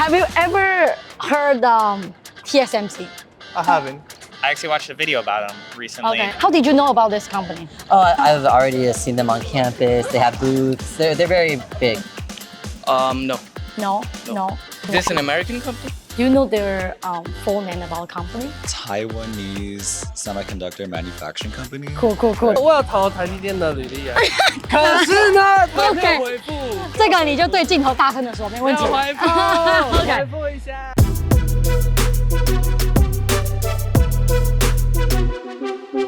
Have you ever heard TSMC? I haven't. I actually watched a video about them recently. Okay. How did you know about this company? Oh, I've already seen them on campus. They have booths. They're very big. No. No. Is this an American company? Do you know their full name of our company? Taiwanese semiconductor manufacturing company. Cool. 我有投台积电的履历啊，可是呢，他没有回复。这个你就对镜头大声的说，没问题。回复，回复一下。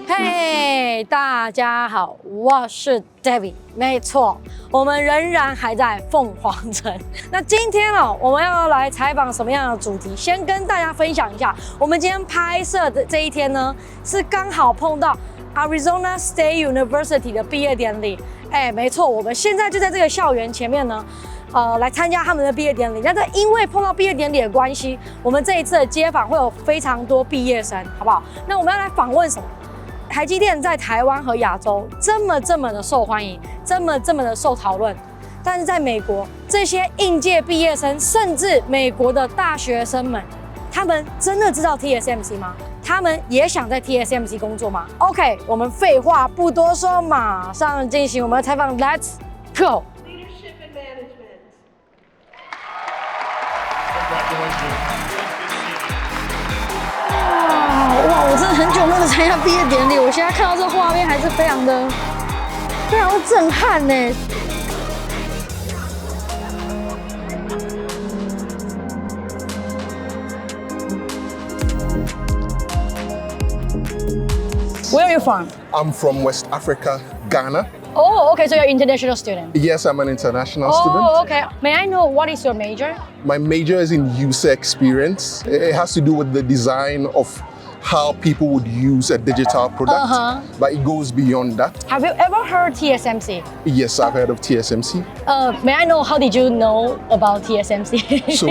嘿，大家好，我是 Debby， 没错，我们仍然还在凤凰城。那今天我们要来采访什么样的主题？先跟大家分享一下，我们今天拍摄的这一天呢，是刚好碰到 Arizona State University 的毕业典礼。没错，我们现在就在这个校园前面呢。来参加他们的毕业典礼。那因为碰到毕业典礼的关系，我们这一次的街访会有非常多毕业生，好不好？那我们要来访问什么？台积电在台湾和亚洲这么的受欢迎，这么的受讨论，但是在美国，这些应届毕业生，甚至美国的大学生们，他们真的知道 TSMC 吗？他们也想在 TSMC 工作吗 ？OK， 我们废话不多说，马上进行我们的采访 ，Let's go。哇！我真的很久没有参加毕业典礼，我现在看到这画面还是非常的震撼呢。Where are you from? I'm from West Africa, Ghana. Oh, okay. So you're an international student. Yes, I'm an international student. Oh, okay. May I know what is your major? My major is in user experience. It has to do with the design of how people would use a digital product, but it goes beyond that. Have you ever heard TSMC? Yes, I've heard of TSMC. May I know how did you know about TSMC? So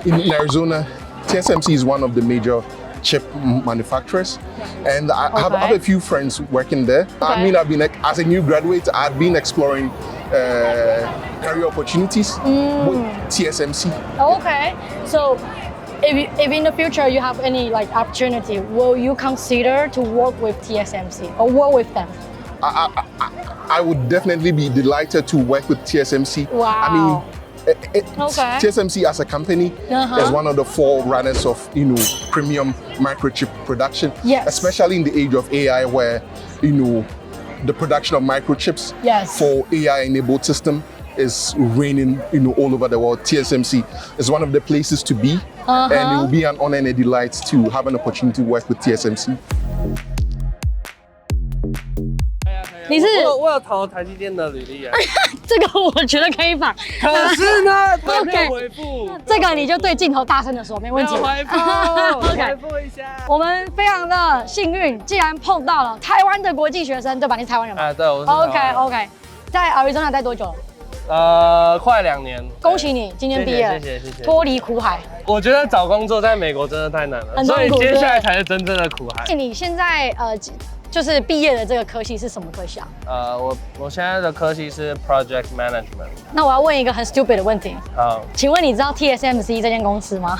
in Arizona, TSMC is one of the major chip manufacturers, and I have a few friends working there. I mean, as a new graduate, I've been exploring career opportunities with TSMC. Okay, so if in the future you have any opportunity, will you consider to work with TSMC or work with them? I would definitely be delighted to work with TSMC. Wow. I mean, TSMC as a company is one of the forerunners of premium microchip production, especially in the age of AI, where the production of microchips for AI-enabled system is reigning all over the world. TSMC is one of the places to be, and it will be an honor and a delight to have an opportunity to work with TSMC. 你是我有投台积电的履历啊，这个我觉得可以访，可是呢，他没有回复。这个你就对镜头大声的说，没问题。回复一下。我们非常的幸运，既然碰到了台湾的国际学生，对吧？你是台湾人吗？对，我是台湾人。OK， 在 Arizona 待多久了？快2年。恭喜你，今年毕业，谢谢。脱离苦海。我觉觉找工作在美国真的太难了，所以接下来才是真正的苦海。你现在就是毕业的这个科系是什么科系啊？我现在的科系是 Project Management。那我要问一个很 stupid 的问题。好，请问你知道 TSMC 这间公司吗？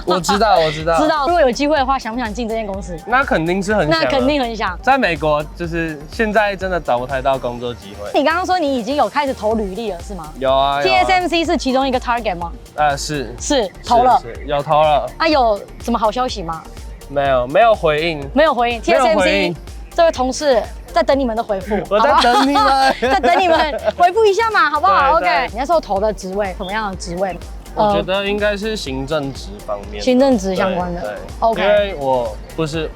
我知道。知道。如果有机会的话，想不想进这间公司？那肯定是很想。那肯定很想。在美国就是现在真的找不太到工作机会。你刚刚说你已经有开始投履历了，是吗？有啊。TSMC 是其中一个 target 吗？是投了。有投了。有什么好消息吗？没有回应。TSMC 这位同事在等你们的回复，我在等你们，在等你们回复一下嘛，好不好 ？OK， 你那时候投的职位什么样的职位？我觉得应该是行政职方面，行政职相关的。对 ，OK。因为我不是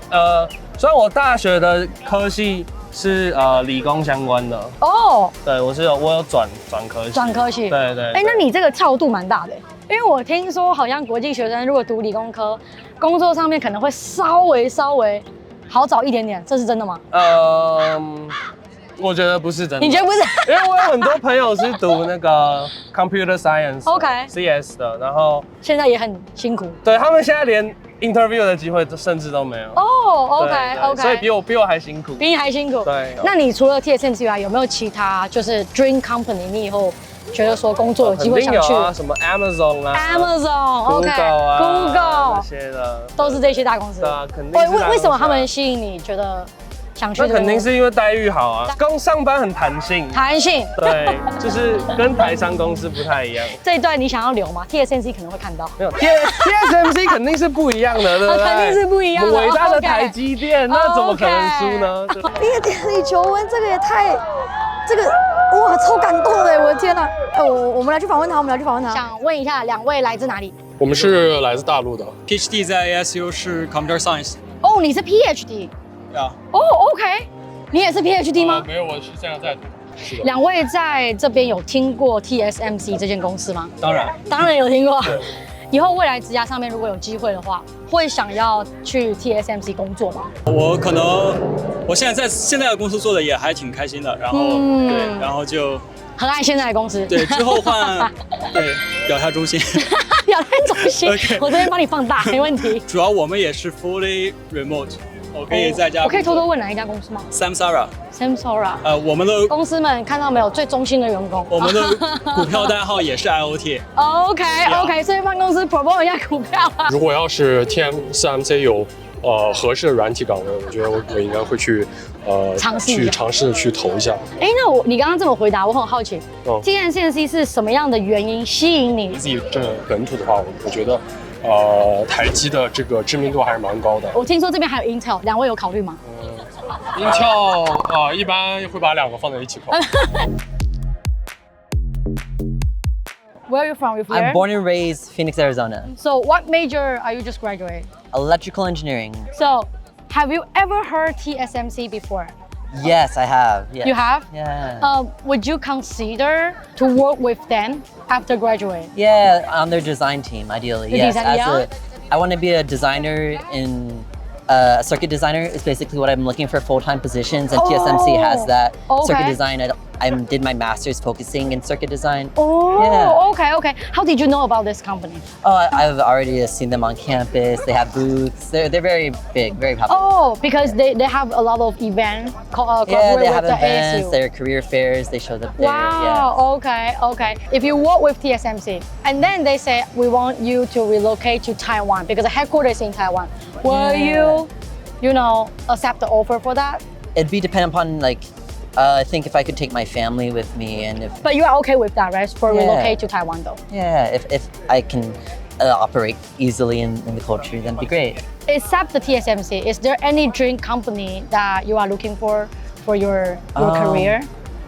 虽然我大学的科系是理工相关的哦，对我有转科系，对。那你这个跳度蛮大的，因为我听说好像国际学生如果读理工科，工作上面可能会稍微好找一点点，这是真的吗？我觉得不是真的。你觉得不是？因为我有很多朋友是读那个 Computer Science、CS 的，然后现在也很辛苦。对，他们现在连 interview 的机会甚至都没有。OK， 所以比我还辛苦。比你还辛苦。对。那你除了 TSMC 以外，有没有其他就是 Dream Company 你以后觉得说工作有机会想去？肯定有啊，什么 Amazon 啊 ，Amazon，OK， Google 啊 Google 这些的，都是这些大公司。对啊，肯定是大公司啊。为什么他们吸引你？觉得想去？那肯定是因为待遇好啊，上班很弹性。弹性。对，就是跟台商公司不太一样。这一段你想要留吗 ？TSMC 可能会看到。没有 TSMC 肯定是不一样的，对不对？肯定是不一样的。伟大的台积电，那怎么可能输呢？毕业典礼求婚，这个也太，这个哇，超感动的，我的天哪！我们来去访问他，想问一下，两位来自哪里？我们是来自大陆的 ，PhD 在 ASU 是 Computer Science。哦，你是 PhD？啊。哦 ，OK， 你也是 PhD 吗？没有，我是现在在读。是的。两位在这边有听过 TSMC 这间公司吗？当然有听过。以后未来职涯上面如果有机会的话，会想要去 TSMC 工作吗？我现在的公司做的也还挺开心的，然后对，然后就很爱现在的公司。对，之后换对表态中心。表态中心，我这边帮你放大，没问题。主要我们也是 fully remote， 我可以在家。我可以偷偷问哪一家公司吗 ？Samsara。我们的公司们看到没有，最忠心的员工。我们的股票代号也是 IoT。OK， 所以帮公司 promote 一下股票啊。如果要是 TSMC 有合适的软体岗位，我觉得我应该会去尝试去投一下。哎，那你刚刚这么回答，我很好奇，TSMC 是什么样的原因吸引你？自己这本土的话，我觉得台积的这个知名度还是蛮高的。我听说这边还有 Intel， 两位有考虑吗？Intel 一般会把两个放在一起考。Where are you from? I'm born and raised Phoenix, Arizona. So what major are you just graduating? Electrical engineering. So have you ever heard TSMC before? Yes, I have. Yes. You have? Yeah. Would you consider to work with them after graduate? Yeah, on their design team, ideally. The yes. design, I want to be a designer in a circuit designer is basically what I'm looking for full-time positions, and TSMC has that. Circuit design. I did my master's focusing in circuit design. Okay. How did you know about this company? Oh, I've already seen them on campus. They have booths. They're very big, very popular. Oh, because they have a lot of events. Yeah, they have with events. ASU. Their career fairs. They show up there. Wow. Yeah. Okay. If you work with TSMC and then they say we want you to relocate to Taiwan because the headquarters is in Taiwan, will you accept the offer for that? It'd be dependent upon I think if I could take my family with me and if. But you are okay with that, right? For relocate to Taiwan, though. Yeah, if I can operate easily in the culture, then it'd be great. Except the TSMC, is there any dream company that you are looking for your career?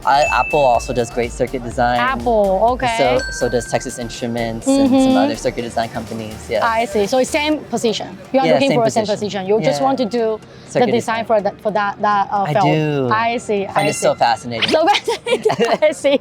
Apple also does great circuit design. Apple, okay. So does Texas Instruments and some other circuit design companies. Yeah. I see. So it's same position. You are looking for a same position. You just want to do the design for that field. I do. I see. I find it so fascinating. So fascinating. I see.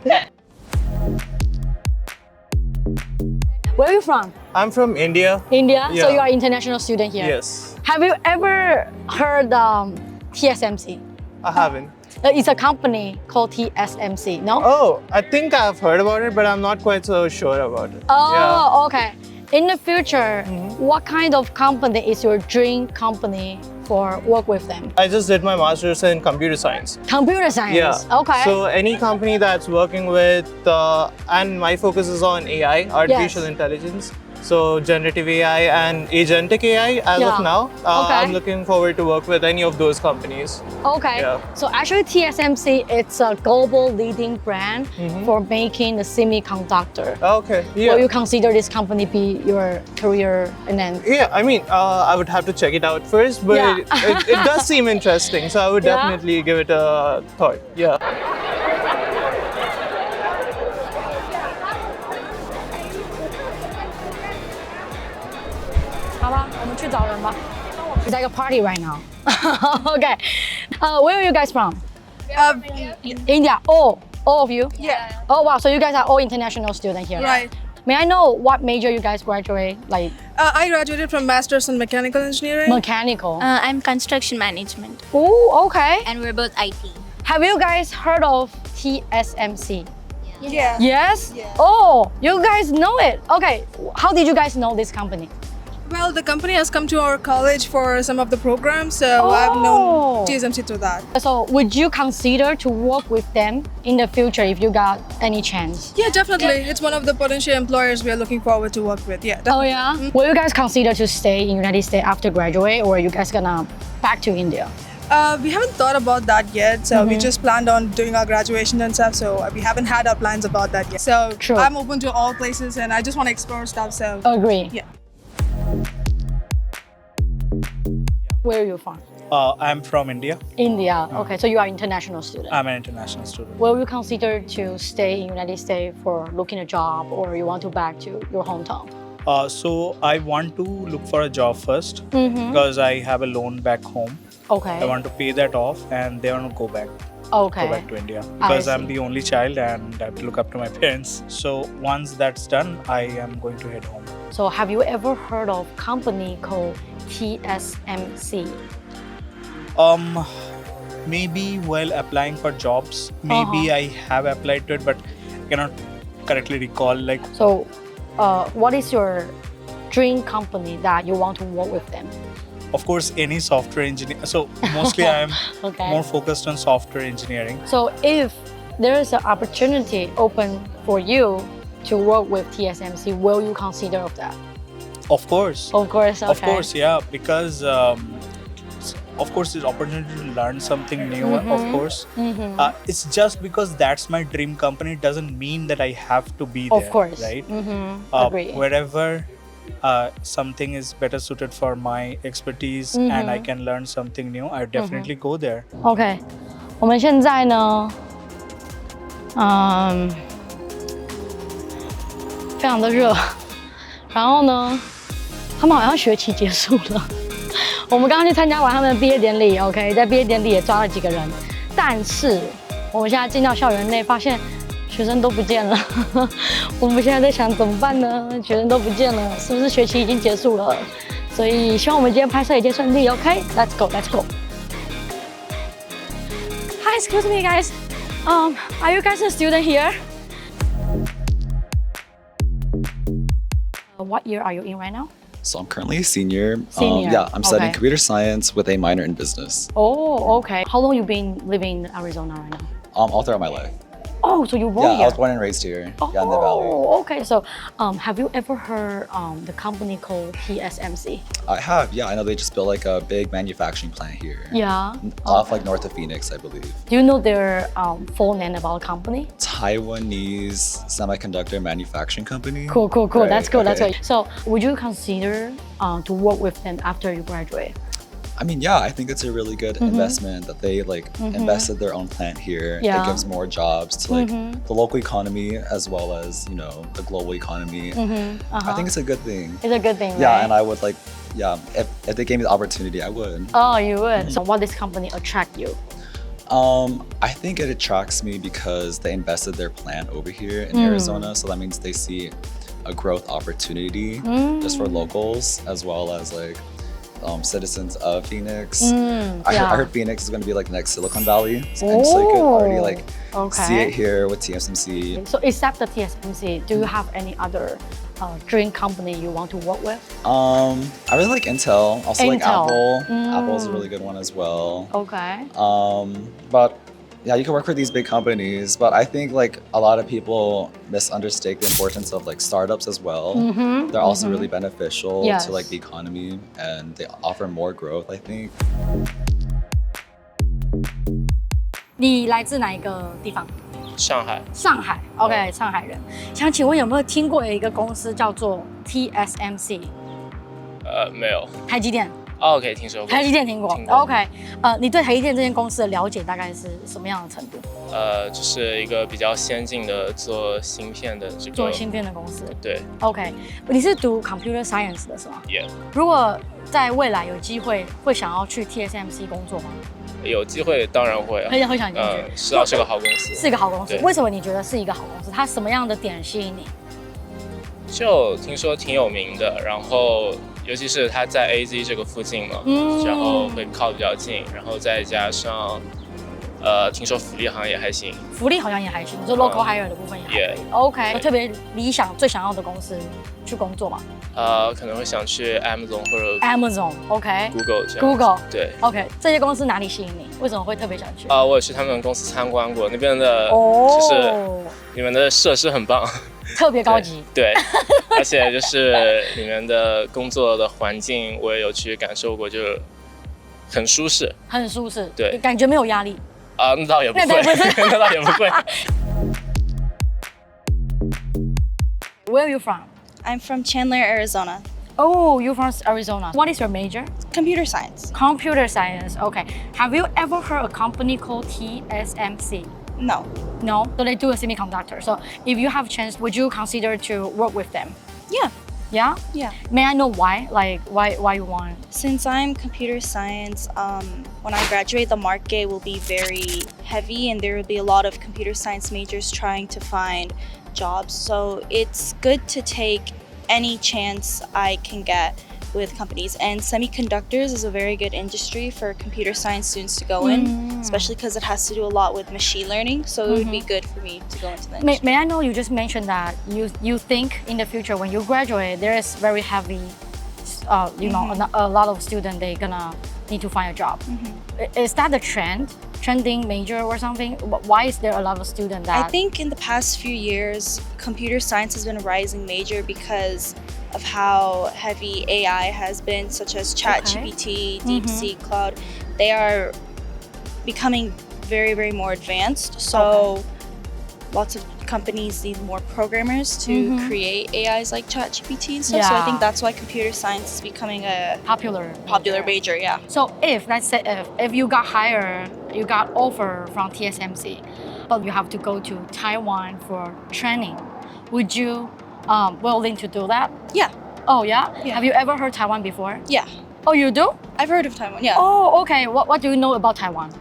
Where are you from? I'm from India. India? Yeah. So you are an international student here? Yes. Have you ever heard TSMC? I haven't. It's a company called TSMC, no? Oh, I think I've heard about it, but I'm not quite so sure about it. Oh, okay. In the future, what kind of company is your dream company for work with them? I just did my master's in computer science. Computer science? Yeah. Okay. So any company that's working with, and my focus is on AI, artificial intelligence. So generative AI and agentic AI as of now. I'm looking forward to work with any of those companies. Okay. Yeah. So actually TSMC, it's a global leading brand for making the semiconductor. Okay. Yeah. Will you consider this company be your career and then? Yeah, I mean, I would have to check it out first, but it does seem interesting. So I would definitely give it a thought. Yeah. 好吧，我们去找人吧。It's like a party right now. Okay. Where are you guys from? India. Oh, all of you? Yeah. Oh wow. So you guys are all international students here. Right. May I know what major you guys graduate? Like. I graduated from Masters in Mechanical Engineering. Mechanical. I'm construction management. Oh, okay. And we're both IT. Have you guys heard of TSMC? Yeah. Yes? Yeah. Oh, you guys know it. Okay. How did you guys know this company? Well, the company has come to our college for some of the programs, so I've known TSMC through that. So would you consider to work with them in the future if you got any chance? Yeah, definitely. It's one of the potential employers we are looking forward to work with. Yeah, definitely. Oh yeah? Will you guys consider to stay in United States after graduate, or are you guys gonna back to India? We haven't thought about that yet, so we just planned on doing our graduation and stuff, so we haven't had our plans about that yet. So True. I'm open to all places and I just want to explore stuff, so. Agree. Yeah. Where are you from? I'm from India. India. Okay, so you are international student. I'm an international student. Will you consider to stay in United States for looking a job, or you want to back to your hometown? So I want to look for a job first because I have a loan back home. Okay. I want to pay that off and then I want to go back. Okay. Go back to India because I'm the only child and I have to look up to my parents. So once that's done, I am going to head home. So have you ever heard of a company called TSMC? Maybe while applying for jobs, maybe I have applied to it, but I cannot correctly recall. So, what is your dream company that you want to work with them? Of course, any software engineer. So mostly I am more focused on software engineering. So if there is an opportunity open for you to work with TSMC, will you consider of that? Of course. Of course, okay. Of course, yeah, because of course there's opportunity to learn something new, of course. It's just because that's my dream company doesn't mean that I have to be there. Of course. Right? Agree. Wherever something is better suited for my expertise and I can learn something new, I definitely go there. OK， 我们现在呢，非常的热，然后呢，他们好像学期结束了。我们刚刚去参加完他们的毕业典礼 ，OK， 在毕业典礼也抓了几个人，但是我们现在进到校园内，发现学生都不见了。我们现在在想怎么办呢？学生都不见了，是不是学期已经结束了？所以希望我们今天拍摄一切顺利 ，OK？Let's go，Let's go。Hi, excuse me, guys. Are you guys a student here? What year are you in right now? So I'm currently a senior. Senior. Yeah, I'm studying computer science with a minor in business. Oh, okay. How long you been living in Arizona right now? All throughout my life. Oh, so you born here? Yeah, I was born and raised here. Yeah, in the Valley. Oh, okay. So, have you ever heard the company called TSMC? I have. Yeah, I know they just built like a big manufacturing plant here. Yeah. Off like north of Phoenix, I believe. Do you know their full name about the company? Taiwanese semiconductor manufacturing company. Cool. Right, That's good. okay. That's good. So, would you consider to work with them after you graduate? I mean, yeah, I think it's a really good investment that they invested their own plant here. Yeah. It gives more jobs to the local economy as well as, the global economy. I think it's a good thing. It's a good thing, Yeah, right? and I would if they gave me the opportunity, I would. Oh, you would. So, what this company attract you? I think it attracts me because they invested their plant over here in Arizona, so that means they see a growth opportunity just for locals as well as citizens of Phoenix. I heard Phoenix is going to be like the next Silicon Valley, and so you could already see it here with TSMC. So except the TSMC, do you have any other dream company you want to work with? I really like Intel. Also like Intel. Apple. Apple's a really good one as well. Okay. But yeah, you can work for these big companies, but I think a lot of people misunderstand the importance of startups as well. They're also really beneficial to the economy, and they offer more growth, I think. 你来自哪一个地方？上海。上海 ，OK， 上海人。想请问有没有听过一个公司叫做 TSMC？ 没有。台积电。OK， 听说过。台积电听过。OK， 你对台积电这间公司的了解大概是什么样的程度？就是一个比较先进的做芯片的这个。做芯片的公司。对。OK， 你是读 Computer Science 的是吗 ？Yeah。如果在未来有机会，会想要去 TSMC 工作吗？有机会当然会啊。会想进去。是啊，是个好公司。是一个好公司。为什么你觉得是一个好公司？它什么样的点吸引你？就听说挺有名的，然后尤其是它在 AZ 这个附近嘛，然后会靠比较近，然后再加上听说福利好像也还行。福利好像也还行，就 local hire 的部分也还可以。OK， 特别理想最想要的公司去工作嘛？可能会想去 Amazon 或者 Amazon，OK，Google 这样。Google 对。OK， 这些公司哪里吸引你？为什么会特别想去？我有去他们公司参观过，那边的就是你们的设施很棒，特别高级。对，而且就是你们的工作的环境，我也有去感受过，就很舒适。很舒适。对，感觉没有压力。那倒也不会，那倒也不会。Where are you from? I'm from Chandler, Arizona. Oh, you're from Arizona. What is your major? Computer science. Computer science. Okay. Have you ever heard a company called TSMC? No. No? So they do a semiconductor. So if you have a chance, would you consider to work with them? Yeah. Yeah? Yeah. May I know why? Like why you want? Since I'm computer science, when I graduate, the market will be very heavy and there will be a lot of computer science majors trying to find jobs. So it's good to take any chance I can get with companies. And semiconductors is a very good industry for computer science students to go in, especially because it has to do a lot with machine learning. So it would be good for me to go into the industry. May I know, you just mentioned that you think in the future when you graduate, there is very heavy, you know, a lot of students, they're gonna need to find a job. Is that the trending major or something? Why is there a lot of students that? I think in the past few years, computer science has been a rising major because of how heavy AI has been, such as ChatGPT, DeepSeek, Cloud. They are becoming very, very more advanced. So lots of companies need more programmers to create AIs like ChatGPT and stuff. So I think that's why computer science is becoming a popular major. Yeah. So if, let's say if you got hired, you got offer from TSMC, but you have to go to Taiwan for training, would you willing to do that? Yeah. Oh yeah? Have you ever heard Taiwan before? Yeah. Oh, you do? I've heard of Taiwan, yeah. Oh, okay. What do you know about Taiwan?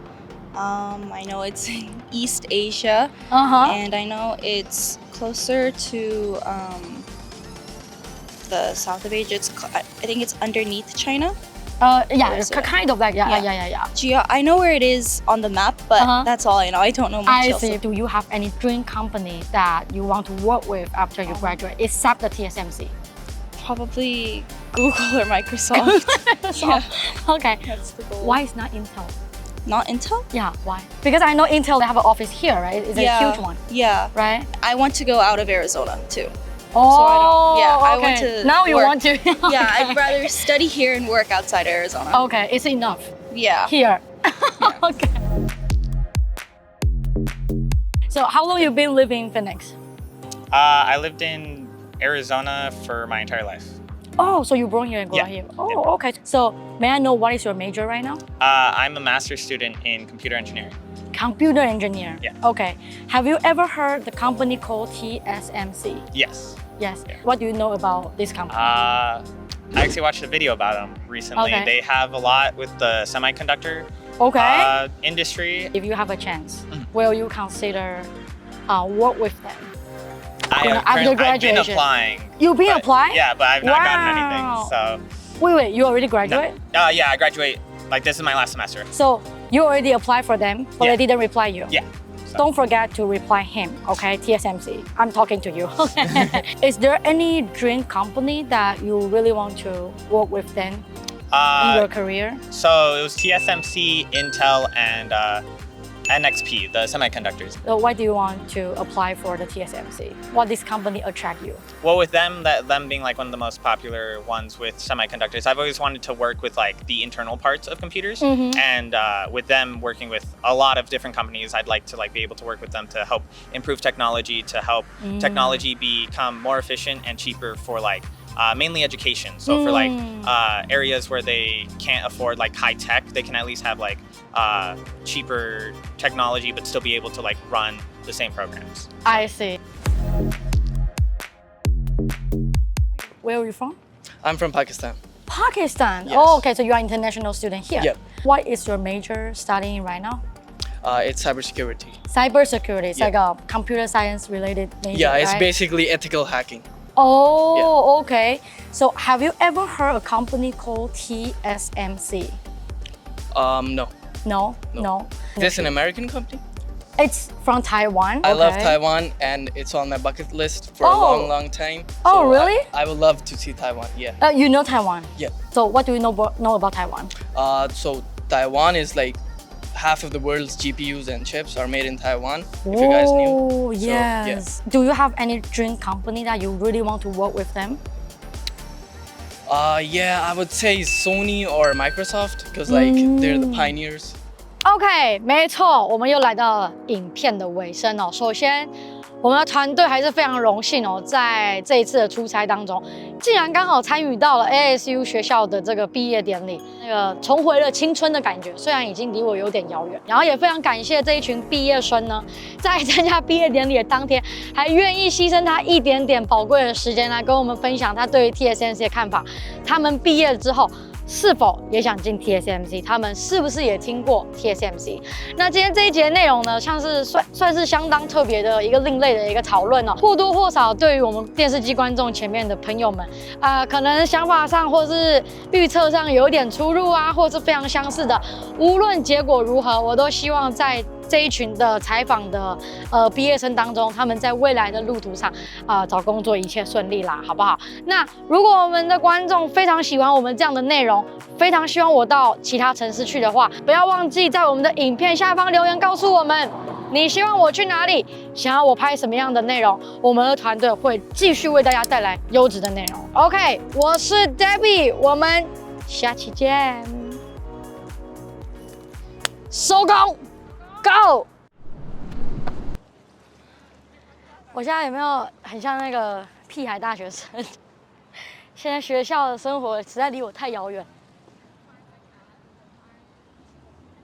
I know it's in East Asia, and I know it's closer to the south of Asia. I think it's underneath China. Yeah, kind of like, yeah. I know where it is on the map, but that's all I know. I don't know much else. I see. Do you have any dream company that you want to work with after you graduate, except the TSMC? Probably Google or Microsoft. Okay. That's the goal. Why is not Intel? Not Intel? Yeah, why? Because I know Intel, they have an office here, right? It's a huge one. Yeah. Right? I want to go out of Arizona too. Oh, so I want to now you work. Want to. Yeah, I'd rather study here and work outside Arizona. Okay, it's enough. Yeah. Here. Okay. So how long you been living in Phoenix? I lived in Arizona for my entire life. Oh, so you born here and grew up here. Oh, okay. So may I know what is your major right now? I'm a master's student in computer engineering. Computer engineer? Yeah. Okay. Have you ever heard the company called TSMC? Yes. Yes. Yeah. What do you know about this company? I actually watched a video about them recently. Okay. They have a lot with the semiconductor industry. If you have a chance, will you consider work with them? I've been applying. You've been applying? Yeah, but I've not gotten anything. So. Wait, you already graduate? No. Yeah, I graduate. Like this is my last semester. So you already applied for them, but they didn't reply you? Yeah. So. Don't forget to reply him, okay? TSMC, I'm talking to you. Is there any dream company that you really want to work with them in your career? So it was TSMC, Intel, and NXP, the semiconductors. So why do you want to apply for the TSMC? What this company attract you? Well, with them being like one of the most popular ones with semiconductors, I've always wanted to work with like the internal parts of computers, and with them working with a lot of different companies, I'd like to like be able to work with them to help improve technology, to help technology become more efficient and cheaper for like mainly education. So for like areas where they can't afford like high tech, they can at least have like cheaper technology, but still be able to like run the same programs. I see. Where are you from? I'm from Pakistan. Pakistan? Yes. Oh, okay, so you are an international student here. Yep. What is your major studying right now? It's cybersecurity. Cybersecurity, it's like a computer science related major, Yeah, it's right? basically ethical hacking. Oh, okay. So have you ever heard a company called TSMC? No. No. Is this an American company? It's from Taiwan. I love Taiwan, and it's on my bucket list for a long time. Oh, really? I would love to see Taiwan. Yeah. You know Taiwan? Yeah. So what do you know about Taiwan? So Taiwan is like half of the world's GPUs and chips are made in Taiwan. If you guys knew. Oh, yes. So, yeah. Do you have any dream company that you really want to work with them? Yeah, I would say Sony or Microsoft because like they're the pioneers. OK， 没错，我们又来到了影片的尾声哦。首先，我们的团队还是非常荣幸哦，在这一次的出差当中，竟然刚好参与到了 ASU 学校的这个毕业典礼，那个重回了青春的感觉。虽然已经离我有点遥远，然后也非常感谢这一群毕业生呢，在参加毕业典礼的当天，还愿意牺牲他一点点宝贵的时间来跟我们分享他对于 TSMC 的看法。他们毕业之后，是否也想进 TSMC？ 他们是不是也听过 TSMC？ 那今天这一节内容呢，像是算是相当特别的一个另类的一个讨论哦，或多或少对于我们电视机观众前面的朋友们，可能想法上或是预测上有点出入啊，或是非常相似的。无论结果如何，我都希望在这一群的采访的毕业生当中，他们在未来的路途上找工作一切顺利啦，好不好？那如果我们的观众非常喜欢我们这样的内容，非常希望我到其他城市去的话，不要忘记在我们的影片下方留言告诉我们，你希望我去哪里，想要我拍什么样的内容，我们的团队会继续为大家带来优质的内容。OK， 我是 Debby， 我们下期见，收工。Go！ 我现在有没有很像那个屁孩大学生？现在学校的生活实在离我太遥远。